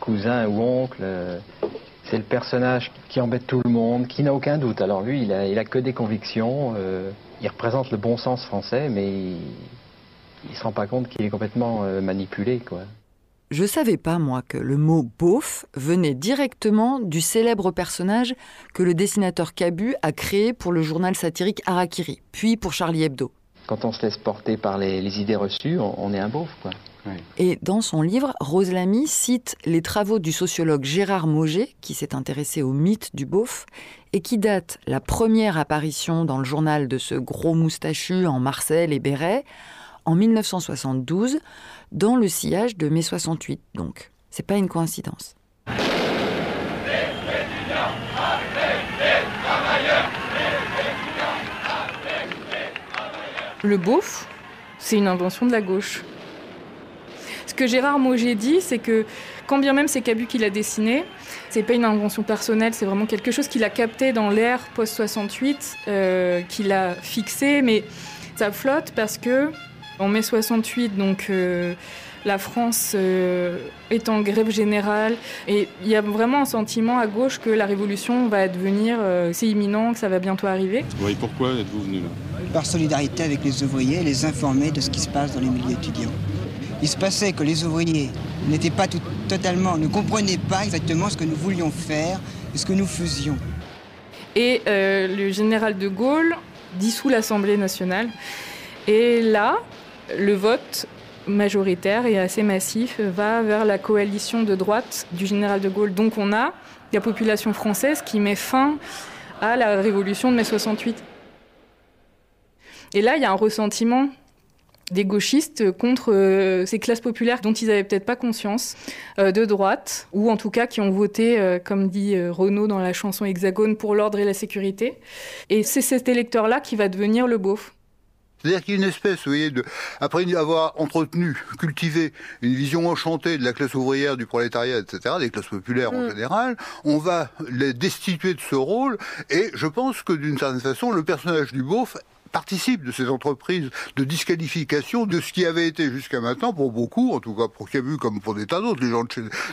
cousin ou oncle. C'est le personnage qui embête tout le monde, qui n'a aucun doute. Alors lui, il a que des convictions. Il représente le bon sens français, mais il se rend pas compte qu'il est complètement manipulé, quoi. Je savais pas, moi, que le mot « beauf » venait directement du célèbre personnage que le dessinateur Cabu a créé pour le journal satirique Harakiri, puis pour Charlie Hebdo. Quand on se laisse porter par les idées reçues, on est un beauf, quoi. Oui. Et dans son livre, Rose Lamy cite les travaux du sociologue Gérard Mauger, qui s'est intéressé au mythe du beauf, et qui date la première apparition dans le journal de ce gros moustachu en Marcel et béret, en 1972, dans le sillage de mai 68, donc. C'est pas une coïncidence. Le beauf, c'est une invention de la gauche. Ce que Gérard Mauger dit, c'est que quand bien même c'est Cabu qui l'a dessiné, c'est pas une invention personnelle, c'est vraiment quelque chose qu'il a capté dans l'ère post-68, qu'il a fixé, mais ça flotte parce que en mai 68, donc la France est en grève générale. Et il y a vraiment un sentiment à gauche que la révolution va advenir, c'est imminent, que ça va bientôt arriver. Oui, pourquoi êtes-vous venu là? Par solidarité avec les ouvriers, les informer de ce qui se passe dans les milieux étudiants. Il se passait que les ouvriers n'étaient pas ne comprenaient pas exactement ce que nous voulions faire et ce que nous faisions. Et le général de Gaulle dissout l'Assemblée nationale. Et là, le vote majoritaire et assez massif va vers la coalition de droite du général de Gaulle. Donc on a la population française qui met fin à la révolution de mai 68. Et là, il y a un ressentiment des gauchistes contre ces classes populaires dont ils n'avaient peut-être pas conscience, de droite, ou en tout cas qui ont voté, comme dit Renaud dans la chanson Hexagone, pour l'ordre et la sécurité. Et c'est cet électeur-là qui va devenir le beauf. C'est-à-dire qu'il y a une espèce, vous voyez, après avoir entretenu, cultivé une vision enchantée de la classe ouvrière, du prolétariat, etc., des classes populaires en général, on va les destituer de ce rôle, et je pense que d'une certaine façon, le personnage du beauf participe de ces entreprises de disqualification de ce qui avait été jusqu'à maintenant, pour beaucoup, en tout cas pour Cabu comme pour des tas d'autres, les gens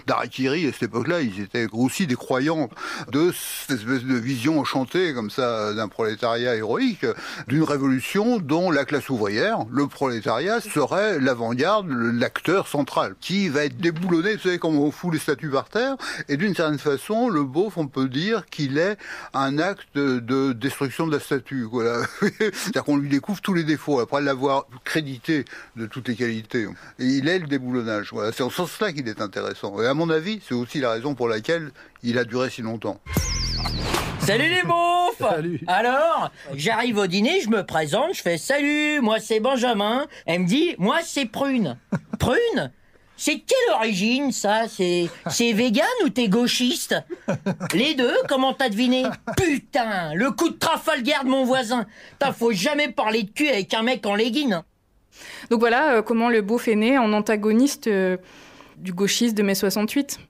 d'Harakiri à cette époque-là, ils étaient aussi des croyants de cette espèce de vision enchantée comme ça d'un prolétariat héroïque, d'une révolution dont la classe ouvrière, le prolétariat, serait l'avant-garde, l'acteur central, qui va être déboulonné, vous savez, comme on fout les statues par terre, et d'une certaine façon, le beauf, on peut dire qu'il est un acte de destruction de la statue, voilà. C'est-à-dire qu'on lui découvre tous les défauts, après l'avoir crédité de toutes les qualités. Et il est le déboulonnage. Voilà. C'est en ce sens-là qu'il est intéressant. Et à mon avis, c'est aussi la raison pour laquelle il a duré si longtemps. Salut les beaufs! Salut. Alors, j'arrive au dîner, je me présente, je fais « Salut, moi c'est Benjamin ». Elle me dit « Moi c'est Prune ». « Prune ? C'est quelle origine, ça? C'est vegan ou t'es gauchiste? Les deux, comment t'as deviné? Putain, le coup de Trafalgar de mon voisin. Faut jamais parler de cul avec un mec en legging. Donc voilà comment le beauf est né en antagoniste du gauchiste de mai 68.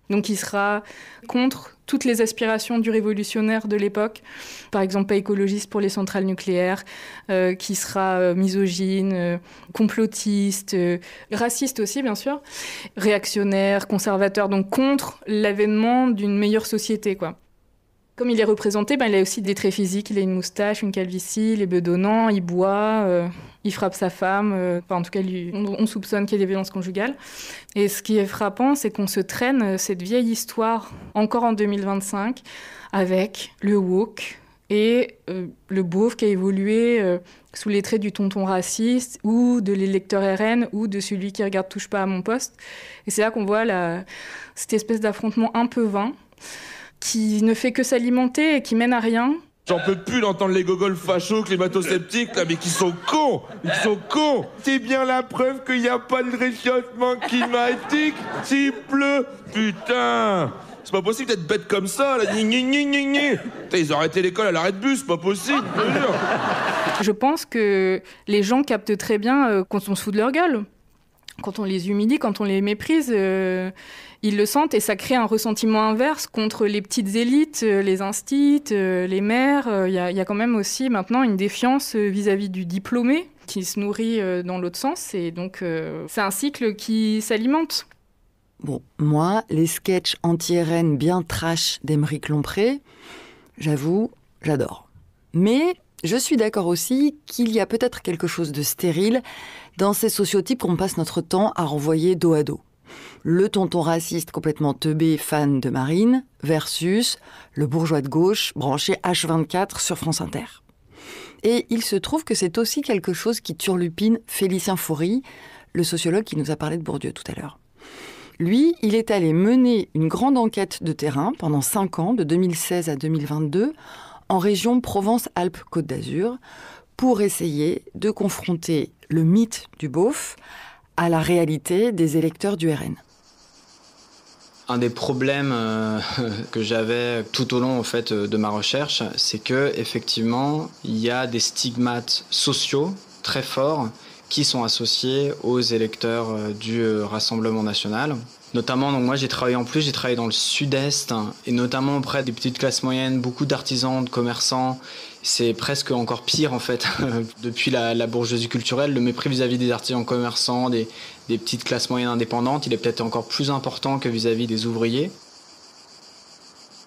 Donc il sera contre toutes les aspirations du révolutionnaire de l'époque, par exemple pas écologiste pour les centrales nucléaires, qui sera misogyne, complotiste, raciste aussi bien sûr, réactionnaire, conservateur, donc contre l'avènement d'une meilleure société, quoi. Comme il est représenté, il a aussi des traits physiques, il a une moustache, une calvitie, les bedonnants, il boit, il frappe sa femme, en tout cas on soupçonne qu'il y a des violences conjugales. Et ce qui est frappant, c'est qu'on se traîne cette vieille histoire, encore en 2025, avec le woke et le beauf qui a évolué sous les traits du tonton raciste ou de l'électeur RN ou de celui qui regarde Touche pas à mon poste. Et c'est là qu'on voit cette espèce d'affrontement un peu vain, qui ne fait que s'alimenter et qui mène à rien. J'en peux plus d'entendre les gogoles fachos, climato-sceptiques, là, mais qui sont cons. Ils sont cons. C'est bien la preuve qu'il n'y a pas de réchauffement climatique s'il pleut. Putain. C'est pas possible d'être bête comme ça, là. Putain, ils ont arrêté l'école à l'arrêt de bus, c'est pas possible. Je pense que les gens captent très bien quand on se fout de leur gueule. Quand on les humilie, quand on les méprise, ils le sentent et ça crée un ressentiment inverse contre les petites élites, les instits, les maires. Il y a quand même aussi maintenant une défiance vis-à-vis du diplômé qui se nourrit dans l'autre sens et donc c'est un cycle qui s'alimente. Bon, moi, les sketchs anti-RN bien trash d'Aymeric Lompré, j'avoue, j'adore. Mais je suis d'accord aussi qu'il y a peut-être quelque chose de stérile dans ces sociotypes qu'on passe notre temps à renvoyer dos à dos. Le tonton raciste complètement teubé fan de Marine versus le bourgeois de gauche branché H24 sur France Inter. Et il se trouve que c'est aussi quelque chose qui turlupine Félicien Faury, le sociologue qui nous a parlé de Bourdieu tout à l'heure. Lui, il est allé mener une grande enquête de terrain pendant 5 ans, de 2016 à 2022, en région Provence-Alpes-Côte d'Azur, pour essayer de confronter le mythe du beauf à la réalité des électeurs du RN. Un des problèmes que j'avais tout au long en fait, de ma recherche, c'est que effectivement, il y a des stigmates sociaux très forts qui sont associés aux électeurs du Rassemblement national. Notamment, donc moi j'ai travaillé dans le sud-est et notamment auprès des petites classes moyennes, beaucoup d'artisans, de commerçants C'est presque encore pire en fait. Depuis la bourgeoisie culturelle, le mépris vis-à-vis des artisans commerçants, des petites classes moyennes indépendantes, il est peut-être encore plus important que vis-à-vis des ouvriers.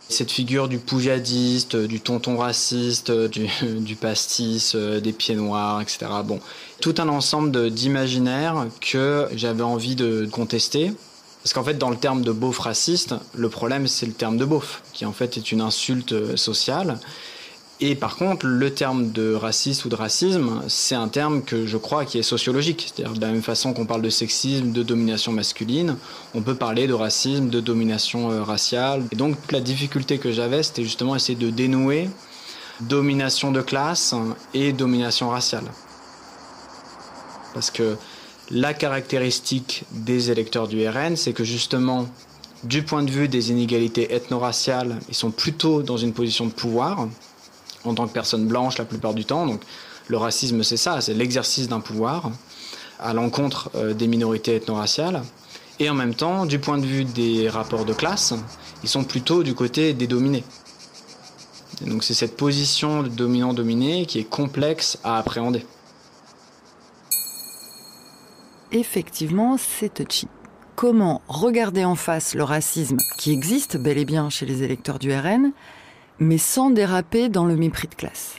Cette figure du poujadiste, du tonton raciste, du pastis, des pieds noirs, etc. Bon, tout un ensemble d'imaginaires que j'avais envie de contester. Parce qu'en fait, dans le terme de beauf raciste, le problème, c'est le terme de beauf, qui en fait est une insulte sociale. Et par contre, le terme de raciste ou de racisme, c'est un terme que je crois qui est sociologique. C'est-à-dire de la même façon qu'on parle de sexisme, de domination masculine, on peut parler de racisme, de domination raciale. Et donc la difficulté que j'avais, c'était justement essayer de dénouer domination de classe et domination raciale. Parce que la caractéristique des électeurs du RN, c'est que justement, du point de vue des inégalités ethno-raciales, ils sont plutôt dans une position de pouvoir, en tant que personne blanche la plupart du temps. Donc le racisme, c'est ça, c'est l'exercice d'un pouvoir à l'encontre des minorités ethno-raciales. Et en même temps, du point de vue des rapports de classe, ils sont plutôt du côté des dominés. Et donc c'est cette position de dominant-dominé qui est complexe à appréhender. Effectivement, c'est touchy. Comment regarder en face le racisme qui existe bel et bien chez les électeurs du RN, mais sans déraper dans le mépris de classe?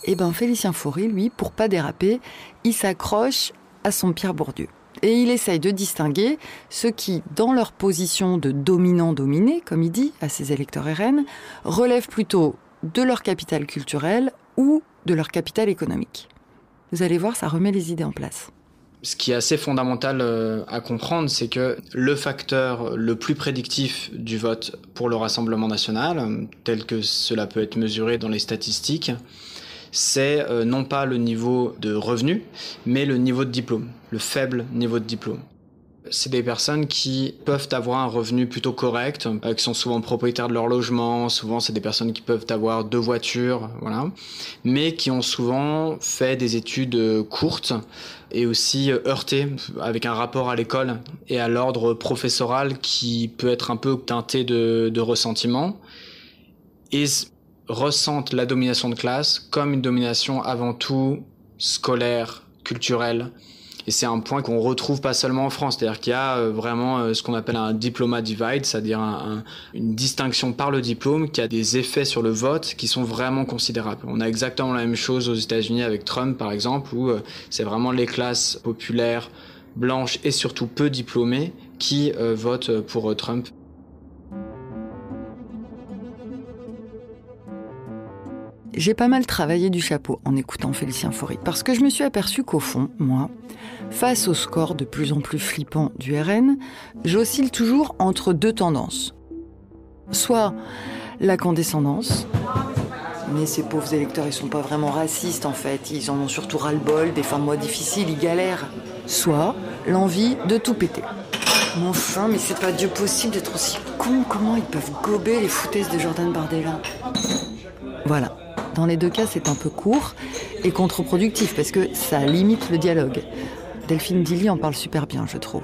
Eh bien, Félicien Faury, lui, pour pas déraper, il s'accroche à son Pierre Bourdieu. Et il essaye de distinguer ceux qui, dans leur position de dominant-dominé, comme il dit à ses électeurs RN, relèvent plutôt de leur capital culturel ou de leur capital économique. Vous allez voir, ça remet les idées en place. Ce qui est assez fondamental à comprendre, c'est que le facteur le plus prédictif du vote pour le Rassemblement national, tel que cela peut être mesuré dans les statistiques, c'est non pas le niveau de revenu, mais le niveau de diplôme, le faible niveau de diplôme. C'est des personnes qui peuvent avoir un revenu plutôt correct, qui sont souvent propriétaires de leur logement, souvent c'est des personnes qui peuvent avoir 2 voitures, voilà, mais qui ont souvent fait des études courtes et aussi heurtées, avec un rapport à l'école et à l'ordre professoral qui peut être un peu teinté de ressentiment, et ressentent la domination de classe comme une domination avant tout scolaire, culturelle. Et c'est un point qu'on retrouve pas seulement en France, c'est-à-dire qu'il y a vraiment ce qu'on appelle un diploma divide, c'est-à-dire une distinction par le diplôme qui a des effets sur le vote qui sont vraiment considérables. On a exactement la même chose aux États-Unis avec Trump, par exemple, où c'est vraiment les classes populaires, blanches et surtout peu diplômées qui votent pour Trump. J'ai pas mal travaillé du chapeau en écoutant Félicien Faury, parce que je me suis aperçue qu'au fond, moi, face au score de plus en plus flippant du RN, j'oscille toujours entre 2 tendances. Soit la condescendance, mais ces pauvres électeurs, ils sont pas vraiment racistes en fait, ils en ont surtout ras-le-bol, des fins de mois difficiles, ils galèrent. Soit l'envie de tout péter. Mais enfin, mais c'est pas Dieu possible d'être aussi con, comment ils peuvent gober les foutaises de Jordan Bardella? Voilà. Dans les 2 cas, c'est un peu court et contre-productif parce que ça limite le dialogue. Delphine Dilly en parle super bien, je trouve.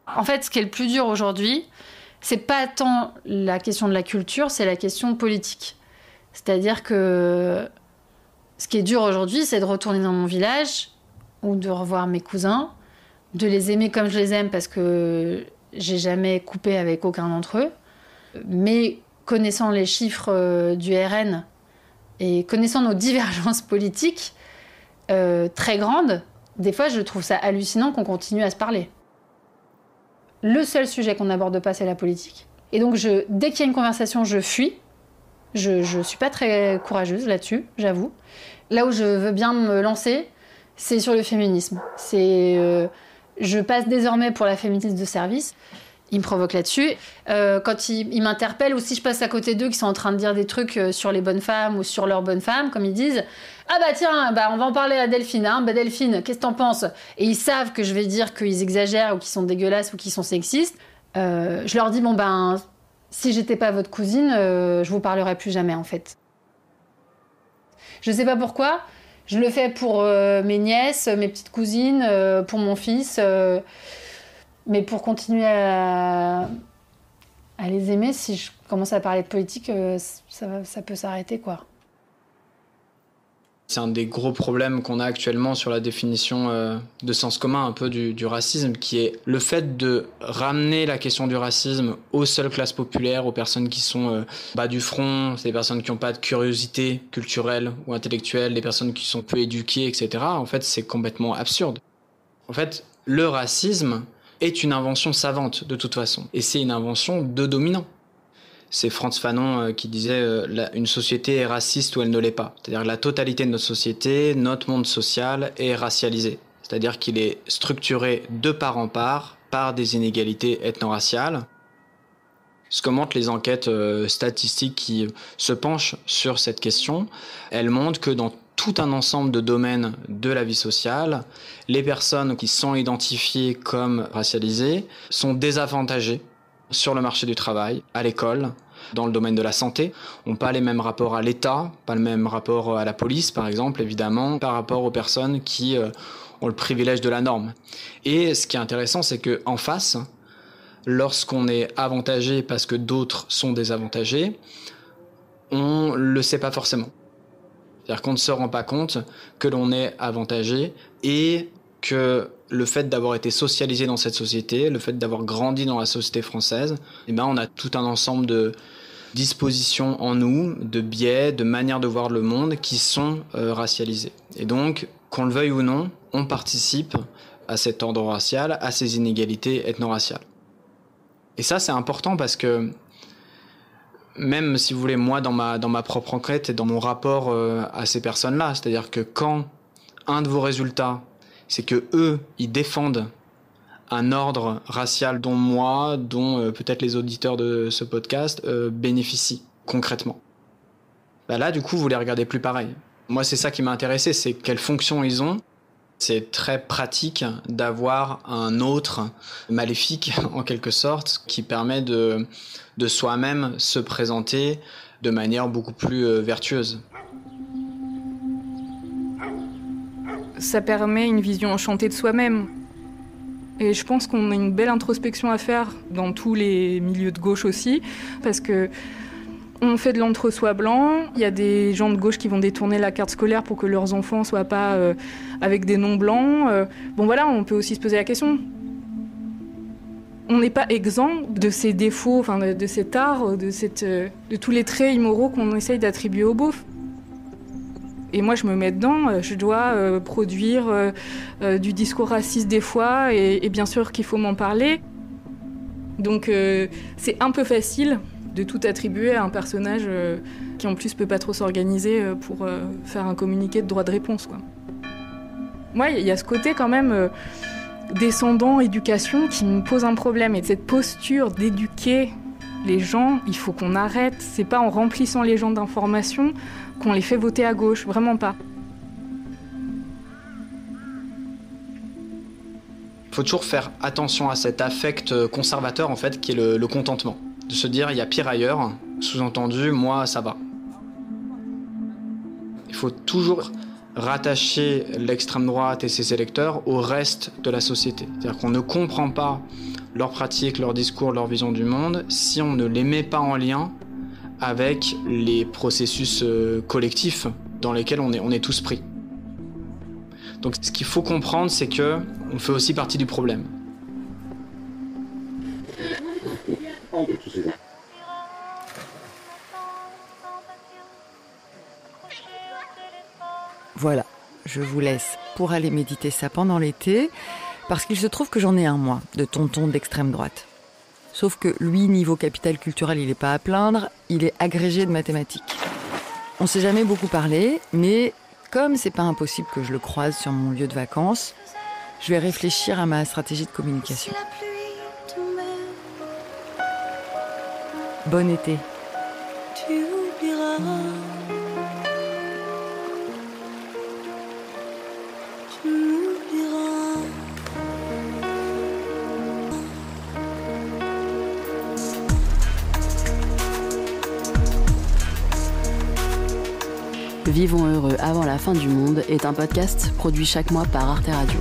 En fait, ce qui est le plus dur aujourd'hui, c'est pas tant la question de la culture, c'est la question politique. C'est-à-dire que ce qui est dur aujourd'hui, c'est de retourner dans mon village ou de revoir mes cousins, de les aimer comme je les aime parce que j'ai jamais coupé avec aucun d'entre eux. Mais connaissant les chiffres du RN et connaissant nos divergences politiques très grandes, des fois je trouve ça hallucinant qu'on continue à se parler. Le seul sujet qu'on n'aborde pas, c'est la politique. Et donc dès qu'il y a une conversation, je fuis. Je suis pas très courageuse là-dessus, j'avoue. Là où je veux bien me lancer, c'est sur le féminisme. Je passe désormais pour la féministe de service. Ils me provoquent là-dessus. Quand ils m'interpellent, ou si je passe à côté d'eux qui sont en train de dire des trucs sur les bonnes femmes ou sur leurs bonnes femmes, comme ils disent « Ah bah tiens, on va en parler à Delphine. Hein. Bah Delphine, qu'est-ce que t'en penses ?» Et ils savent que je vais dire qu'ils exagèrent ou qu'ils sont dégueulasses ou qu'ils sont sexistes. Je leur dis « Bon ben, si j'étais pas votre cousine, je vous parlerais plus jamais en fait. » Je sais pas pourquoi. Je le fais pour mes nièces, mes petites cousines, pour mon fils... mais pour continuer à à les aimer. Si je commence à parler de politique, ça peut s'arrêter, quoi. C'est un des gros problèmes qu'on a actuellement sur la définition de sens commun un peu du racisme, qui est le fait de ramener la question du racisme aux seules classes populaires, aux personnes qui sont bas du front, c'est des personnes qui n'ont pas de curiosité culturelle ou intellectuelle, des personnes qui sont peu éduquées, etc. En fait, c'est complètement absurde. En fait, le racisme est une invention savante de toute façon, et c'est une invention de dominants. C'est Frantz Fanon qui disait une société est raciste ou elle ne l'est pas. C'est-à-dire que la totalité de notre société, notre monde social est racialisé. C'est-à-dire qu'il est structuré de part en part par des inégalités ethno-raciales. Ce que montrent les enquêtes statistiques qui se penchent sur cette question, elles montrent que dans tout un ensemble de domaines de la vie sociale, les personnes qui sont identifiées comme racialisées sont désavantagées sur le marché du travail, à l'école, dans le domaine de la santé. On n'a pas les mêmes rapports à l'État, pas le même rapport à la police, par exemple, évidemment, par rapport aux personnes qui ont le privilège de la norme. Et ce qui est intéressant, c'est qu'en face, lorsqu'on est avantagé parce que d'autres sont désavantagés, on ne le sait pas forcément. C'est-à-dire qu'on ne se rend pas compte que l'on est avantagé et que le fait d'avoir été socialisé dans cette société, le fait d'avoir grandi dans la société française, eh ben on a tout un ensemble de dispositions en nous, de biais, de manières de voir le monde qui sont racialisées. Et donc, qu'on le veuille ou non, on participe à cet ordre racial, à ces inégalités ethno-raciales. Et ça, c'est important parce que même, si vous voulez, moi, dans ma propre enquête et dans mon rapport à ces personnes-là, c'est-à-dire que quand un de vos résultats, c'est que eux, ils défendent un ordre racial dont moi, dont peut-être les auditeurs de ce podcast bénéficient concrètement. Bah là, du coup, vous les regardez plus pareil. Moi, c'est ça qui m'a intéressé, c'est quelle fonction ils ont. C'est très pratique d'avoir un autre maléfique, en quelque sorte, qui permet de soi-même se présenter de manière beaucoup plus vertueuse. Ça permet une vision enchantée de soi-même. Et je pense qu'on a une belle introspection à faire dans tous les milieux de gauche aussi, parce que on fait de l'entre-soi blanc, il y a des gens de gauche qui vont détourner la carte scolaire pour que leurs enfants soient pas avec des noms blancs. Bon voilà, on peut aussi se poser la question. On n'est pas exempt de ces défauts, enfin de cet art, de tous les traits immoraux qu'on essaye d'attribuer au beauf. Et moi, je me mets dedans, je dois produire du discours raciste des fois, et bien sûr qu'il faut m'en parler. Donc c'est un peu facile de tout attribuer à un personnage qui en plus peut pas trop s'organiser pour faire un communiqué de droit de réponse, quoi. Moi, il y a ce côté quand même descendant, éducation, qui me pose un problème. Et cette posture d'éduquer les gens, il faut qu'on arrête. C'est pas en remplissant les gens d'informations qu'on les fait voter à gauche, vraiment pas. Il faut toujours faire attention à cet affect conservateur, en fait, qui est le contentement. De se dire, il y a pire ailleurs, sous-entendu, moi, ça va. Il faut toujours rattacher l'extrême droite et ses électeurs au reste de la société. C'est-à-dire qu'on ne comprend pas leurs pratiques, leurs discours, leur vision du monde si on ne les met pas en lien avec les processus collectifs dans lesquels on est tous pris. Donc ce qu'il faut comprendre, c'est que on fait aussi partie du problème. Voilà, je vous laisse pour aller méditer ça pendant l'été, parce qu'il se trouve que j'en ai un, moi, de tonton d'extrême droite. Sauf que lui, niveau capital culturel, il n'est pas à plaindre, il est agrégé de mathématiques. On s'est jamais beaucoup parlé, mais comme c'est pas impossible que je le croise sur mon lieu de vacances, je vais réfléchir à ma stratégie de communication. Bon été. Tu oublieras. Tu oublieras. Vivons heureux avant la fin du monde est un podcast produit chaque mois par Arte Radio.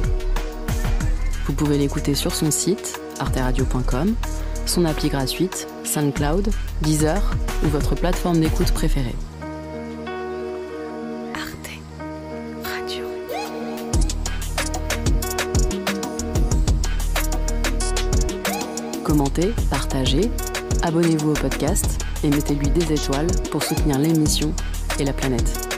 Vous pouvez l'écouter sur son site, arteradio.com, son appli gratuite, SoundCloud, Deezer ou votre plateforme d'écoute préférée. Commentez, partagez, abonnez-vous au podcast et mettez-lui des étoiles pour soutenir l'émission et la planète.